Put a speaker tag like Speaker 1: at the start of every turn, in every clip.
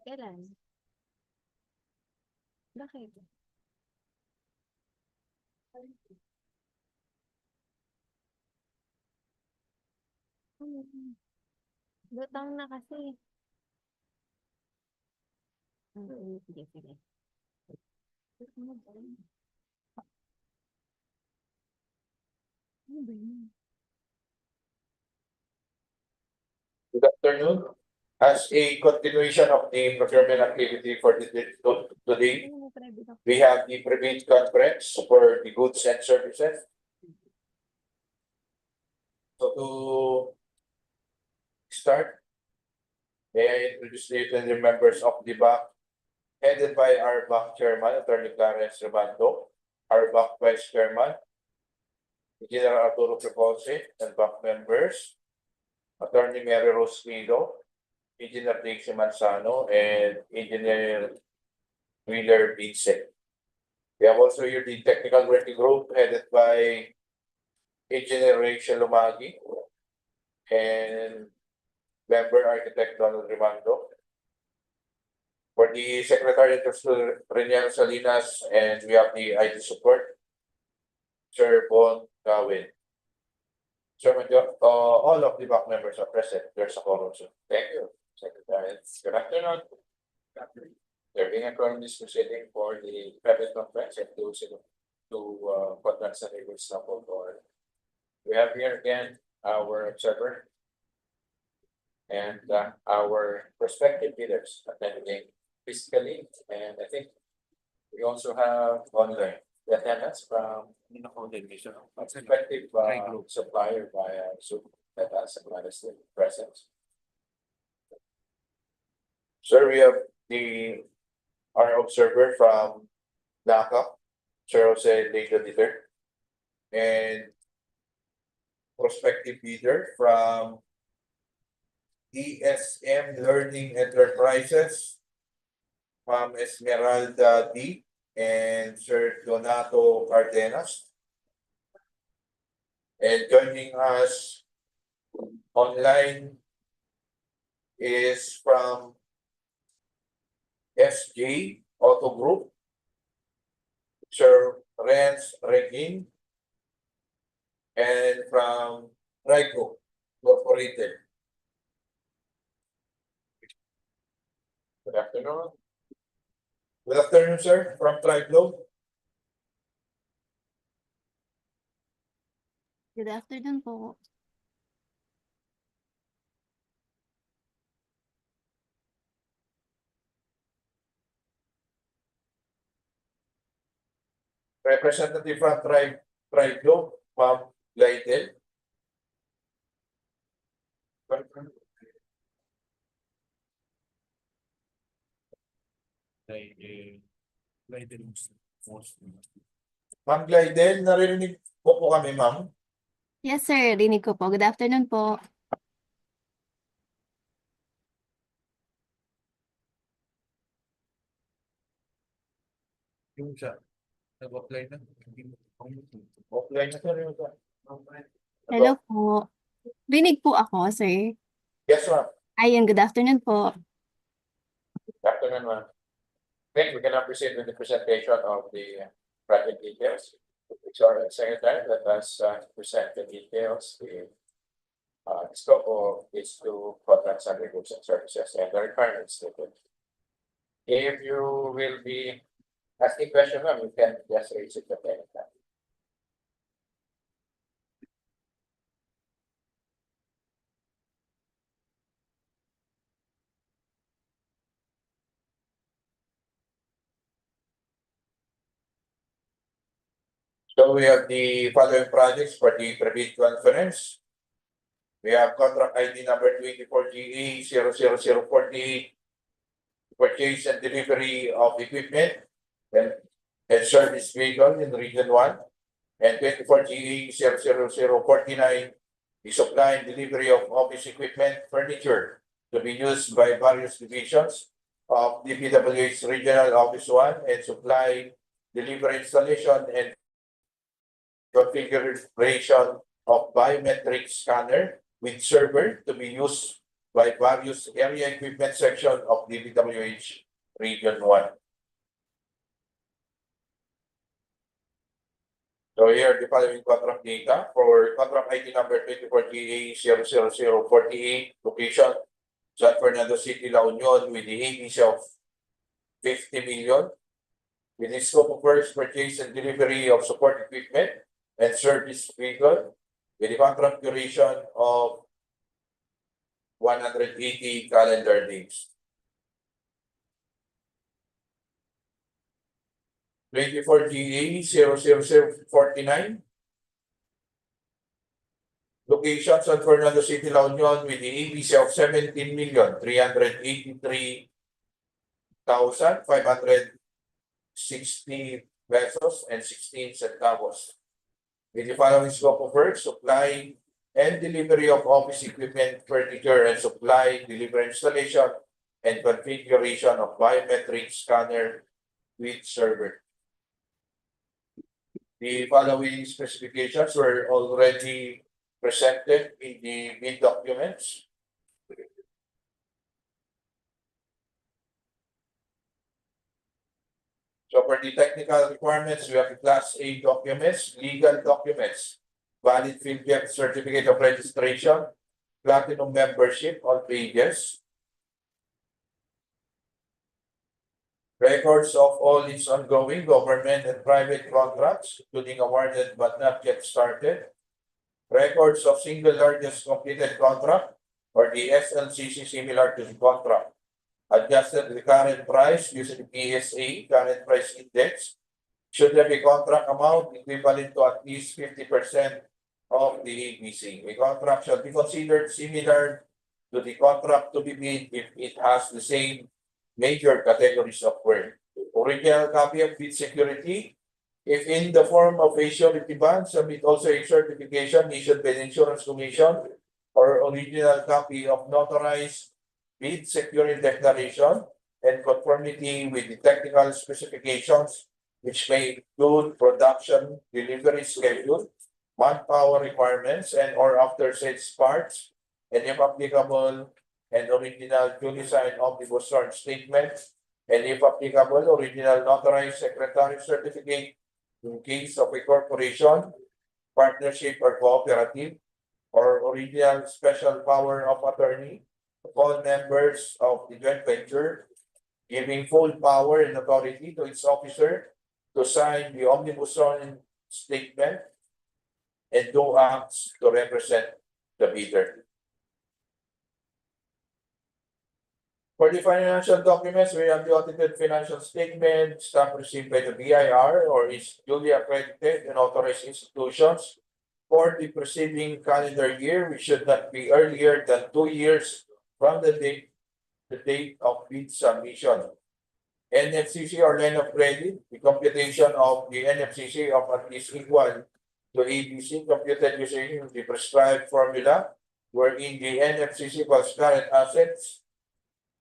Speaker 1: Kailan? Bakit? Lutang na kasi. Sige, sige. Ano ba yun?
Speaker 2: Good afternoon. As a continuation of the procurement activity for today, we have the private conference for the goods and services. So to start, may I introduce you to the members of the BAC, headed by our BAC chairman, Attorney Clarence Rebando, our BAC vice chairman, Engineer Arturo Prepolse, and BAC members, Attorney Mary Rose Nido, Engineer Dixie Manzano, and Engineer Wheeler Vincent. We have also here the technical working group headed by Engineer Rachel Lumagi and member architect Donald Rimando. For the secretary, Renier Salinas, and we have the IT support, Sir Bon Gawin. Sir, all of the BAC members are present. There's a quorum. So thank you, Secretary. Good afternoon. There being a quorum is proceeding for the private conference and to conduct a legal sample for. We have here again our observer and our prospective leaders attending physically, and I think we also have online the attendance from prospective supplier via Zoom that has acknowledged the presence. Sir, we have our observer from DACA, Sir Jose Lejo Dieter, and prospective leader from ESM Learning Enterprises, Ma'am Esmeralda D. and Sir Donato Cardenas. And joining us online is from SJ Auto Group, Sir Renz Regin, and from Rico Incorporated. Good afternoon. Good afternoon, sir, from Triglobe.
Speaker 1: Good afternoon po.
Speaker 2: Representative from Triglobe, Ma'am Glidel. Ma'am Glidel, narinig po kami, ma'am.
Speaker 1: Yes, sir. Rinig ko po. Good afternoon po.
Speaker 2: Yung siya, nag-apply na. Offline na, sir.
Speaker 1: Hello po. Rinig po ako, sir.
Speaker 2: Yes, ma'am.
Speaker 1: Ayun, good afternoon po.
Speaker 2: Good afternoon, ma'am. Then we can now proceed with the presentation of the project details. It's our secretary that has present the details, the scope of these two contracts under goods and services and the requirements stated. If you will be asking questions, ma'am, you can just raise it at any time. So we have the following projects for the private conference. We have contract ID number 24GA 00048, purchase and delivery of equipment and service vehicle in Region 1, and 24GA 00049, the supply and delivery of office equipment, furniture to be used by various divisions of DPWH Regional Office 1 and supply, delivery, installation, and configuration of biometric scanner with server to be used by various area equipment section of DPWH Region 1. So here are the following contract data for contract ID number 24GA00048, location San Fernando City, La Union, with the ABC of 50 million, with the scope of works, purchase and delivery of support equipment and service vehicle, with the contract duration of 180 calendar days. 24GA00049, location San Fernando City, La Union, with the ABC of 17,383,560 pesos and 16 centavos. With the following scope of work, supply and delivery of office equipment, furniture, and supply, delivery, installation, and configuration of biometric scanner with server. The following specifications were already presented in the bid documents. So for the technical requirements, we have the Class A documents, legal documents, valid field certificate of registration, platinum membership, all pages, records of all its ongoing government and private contracts, including awarded but not yet started, records of single largest completed contract or the SLCC similar to the contract, adjusted the current price using the PSA, current price index, should have a contract amount equivalent to at least 50% of the ABC. A contract shall be considered similar to the contract to be made if it has the same major categories of work. Original copy of bid security, if in the form of a surety bond, submit also a certification issued by the Insurance Commission or original copy of notarized bid security declaration and conformity with the technical specifications, which may include production, delivery schedule, manpower requirements, and or after sales parts, and if applicable, an original duly signed omnibus sworn statement, and if applicable, original notarized secretary certificate in case of a corporation, partnership, or cooperative, or original special power of attorney of all members of the joint venture, giving full power and authority to its officer to sign the omnibus sworn statement and do acts to represent the bidder. For the financial documents, we have the audited financial statement, stamp received by the BIR or its duly accredited and authorized institutions for the preceding calendar year, which should not be earlier than 2 years from the date of bid submission. NFCC or line of credit, the computation of the NFCC of at least equal to ABC computed using the prescribed formula, wherein the NFCC equals current assets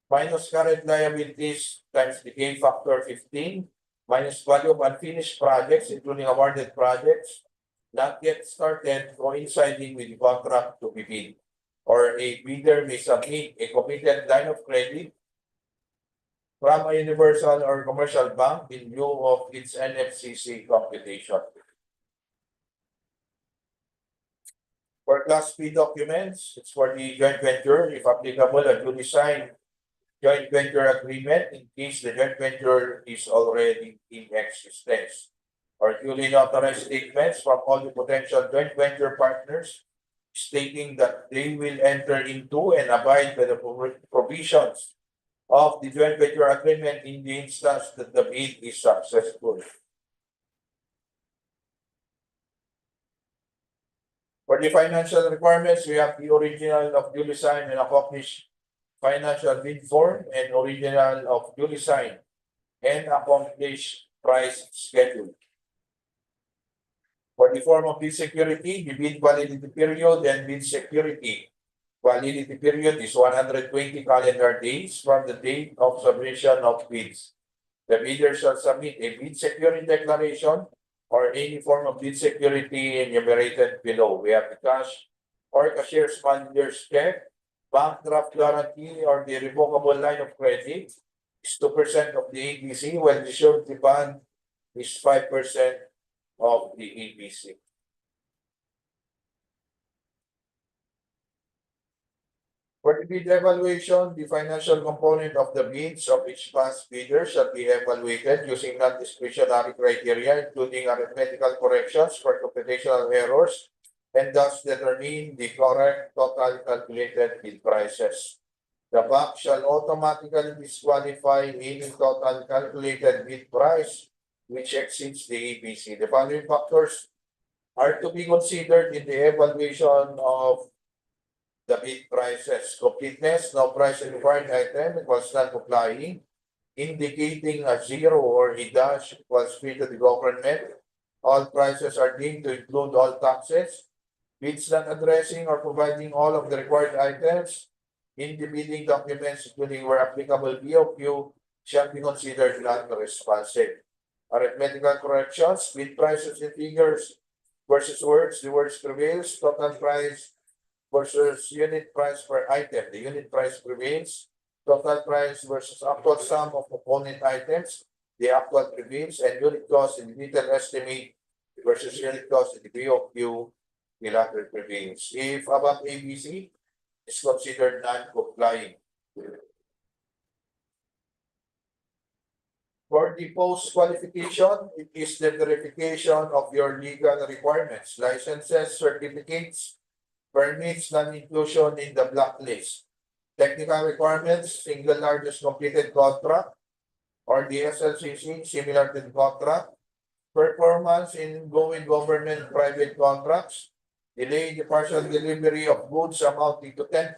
Speaker 2: minus current liabilities times the K factor 15 minus value of unfinished projects, including awarded projects not yet started coinciding with the contract to be bid, or a bidder may submit a committed line of credit from a universal or commercial bank in lieu of its NFCC computation. For Class B documents, it's for the joint venture, if applicable, a duly signed joint venture agreement in case the joint venture is already in existence, or duly notarized statements from all the potential joint venture partners stating that they will enter into and abide by the provisions of the joint venture agreement in the instance that the bid is successful. For the financial requirements, we have the original of duly signed and accomplished financial bid form and original of duly signed and accomplished price schedule. For the form of bid security, the bid validity period and bid security validity period is 120 calendar days from the date of submission of bids. The bidder shall submit a bid security declaration or any form of bid security enumerated below. We have the cash or cashier's manager's check, bank draft guarantee or the revocable line of credit is 2% of the ABC, while the surety bond is 5% of the ABC. For the bid evaluation, the financial component of the bids of each past bidder shall be evaluated using non-discretionary criteria, including arithmetical corrections for computational errors, and thus determine the correct total calculated bid prices. The bank shall automatically disqualify any total calculated bid price which exceeds the ABC. The following factors are to be considered in the evaluation of the bid prices: completeness, no price required item equals non-complying, indicating a zero or a dash equals free to the government. All prices are deemed to include all taxes. Bids not addressing or providing all of the required items in the bidding documents, including where applicable BOQ, shall be considered non-responsive. Arithmetical corrections: bid prices in figures versus words. The words prevails. Total price versus unit price per item. The unit price prevails. Total price versus actual sum of component items. The actual prevails. And unit cost in the detailed estimate versus unit cost in the BOQ, the latter prevails. If above ABC is considered non-complying. For the post-qualification, it is the verification of your legal requirements, licenses, certificates, permits, non-inclusion in the blacklist. Technical requirements: single largest completed contract or the SLCC, similar to the contract. Performance in going government private contracts. Delay the partial delivery of goods amounting to 10%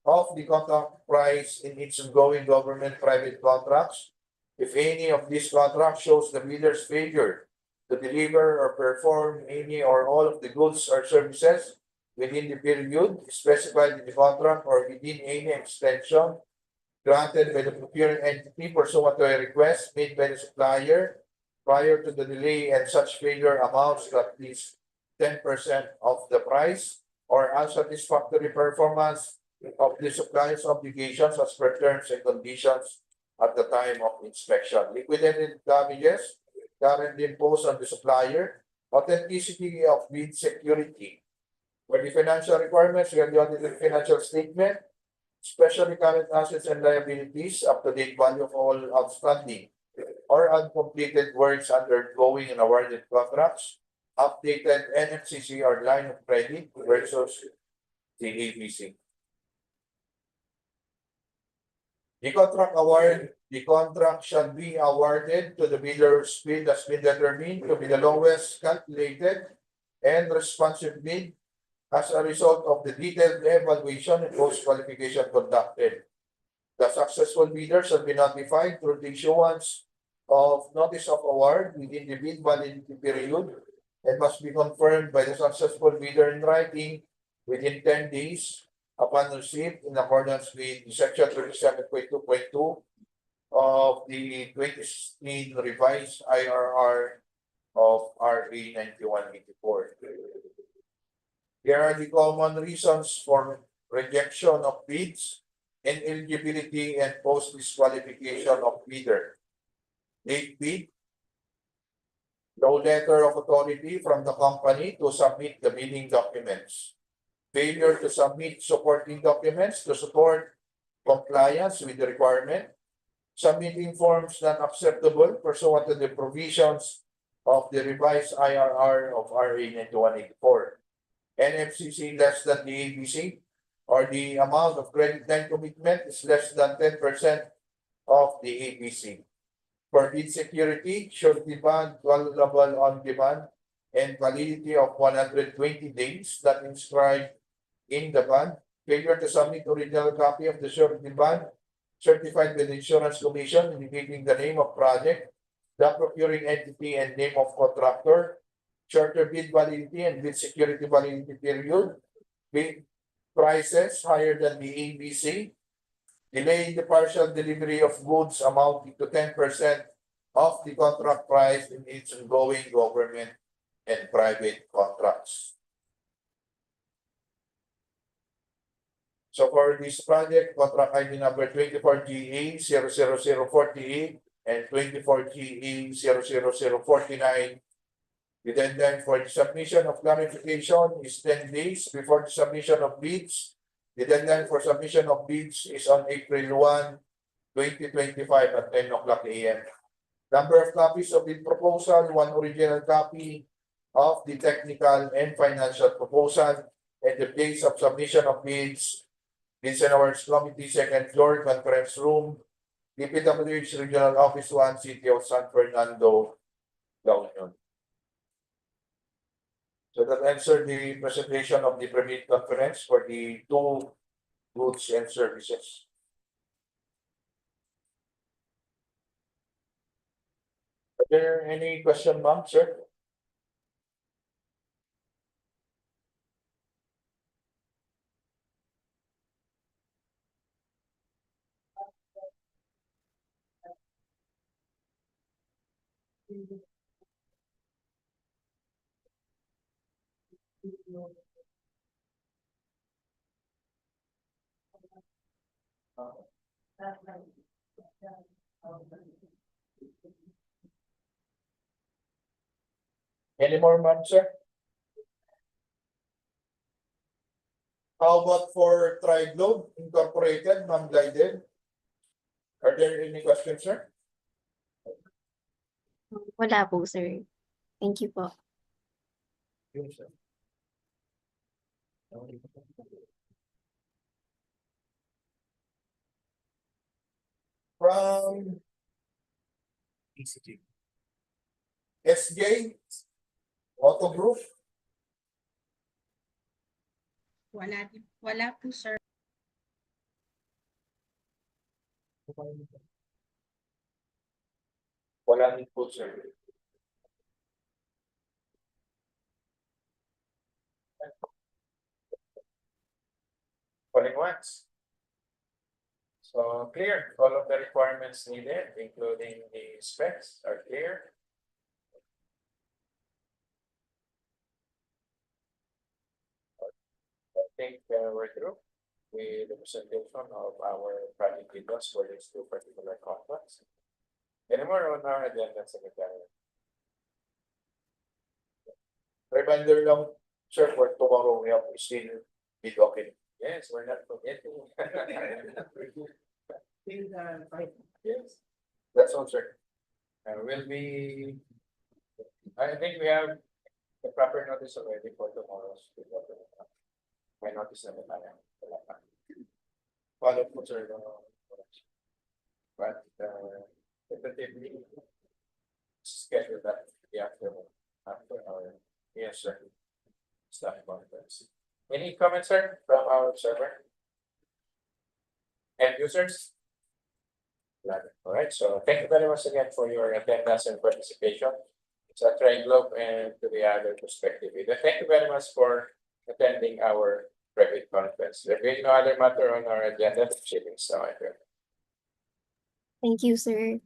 Speaker 2: of the contract price in its ongoing government private contracts. If any of these contracts shows the bidder's failure to deliver or perform any or all of the goods or services within the period specified in the contract or within any extension granted by the procuring entity pursuant to a request made by the supplier prior to the delay, and such failure amounts to at least 10% of the price, or unsatisfactory performance of the supplier's obligations as per terms and conditions at the time of inspection. Liquidated damages currently imposed on the supplier. Authenticity of bid security. For the financial requirements, we have the audited financial statement, especially current assets and liabilities, up-to-date value of all outstanding or uncompleted works undergoing and awarded contracts, updated NFCC or line of credit versus the ABC. The contract award, the contract shall be awarded to the bidder's bid has been determined to be the lowest calculated and responsive bid as a result of the detailed evaluation and post-qualification conducted. The successful bidder shall be notified through the issuance of notice of award within the bid validity period and must be confirmed by the successful bidder in writing within 10 days upon receipt, in accordance with Section 37.2.2 of the 2016 revised IRR of RA 9184. Here are the common reasons for rejection of bids, ineligibility, and post-disqualification of bidder. Late bid, no letter of authority from the company to submit the bidding documents. Failure to submit supporting documents to support compliance with the requirement. Submitting forms not acceptable pursuant to the provisions of the revised IRR of RA 9184. NFCC less than the ABC, or the amount of credit line commitment is less than 10% of the ABC. For bid security, surety bond, callable on demand, and validity of 120 days that inscribed in the bond. Failure to submit original copy of the surety bond certified by the Insurance Commission indicating the name of project, the procuring entity, and name of contractor. Shorter bid validity and bid security validity period. Bid prices higher than the ABC. Delay the partial delivery of goods amounting to 10% of the contract price in its ongoing government and private contracts. So for this project, contract ID number 24GE 00048 and 24GE 00049. The deadline for the submission of clarification is 10 days before the submission of bids. The deadline for submission of bids is on April 1, 2025 at 10 o'clock AM. Number of copies of the proposal, 1 original copy of the technical and financial proposal, and the dates of submission of bids. Bids and Awards Committee, second floor, conference room, DPWH Regional Office 1, City of San Fernando, La Union. So that answered the presentation of the permit conference for the two goods and services. Are there any question, ma'am, sir? Any more, ma'am, sir? How about for Tri-Globe Incorporated, ma'am Glided? Are there any questions, sir?
Speaker 1: Wala po, sir. Thank you po.
Speaker 2: Yes, sir. From SJ Auto Group,
Speaker 3: Wala po, sir.
Speaker 2: wala din po, sir. Calling once. So clear, all of the requirements needed, including the specs, are clear. I think we're through with the presentation of our project details for these two particular contracts. Any more on our agenda, Secretary? Reminder lang, sir, for tomorrow we have still bid opening. Yes, we're not forgetting. Yes, that's all, sir. Will be, I think we have the proper notice already for tomorrow's bid opening. May notice na tayo. Follow po, sir. But, tentatively, schedule that the afternoon, after our, yes, sir. Staff conference. Any comments, sir, from our observer? End users? All right, so thank you very much again for your attendance and participation. Sa Tri-Globe and to the other prospective leader. Thank you very much for attending our private conference. There being no other matter on our agenda, proceedings now.
Speaker 1: Thank you, sir.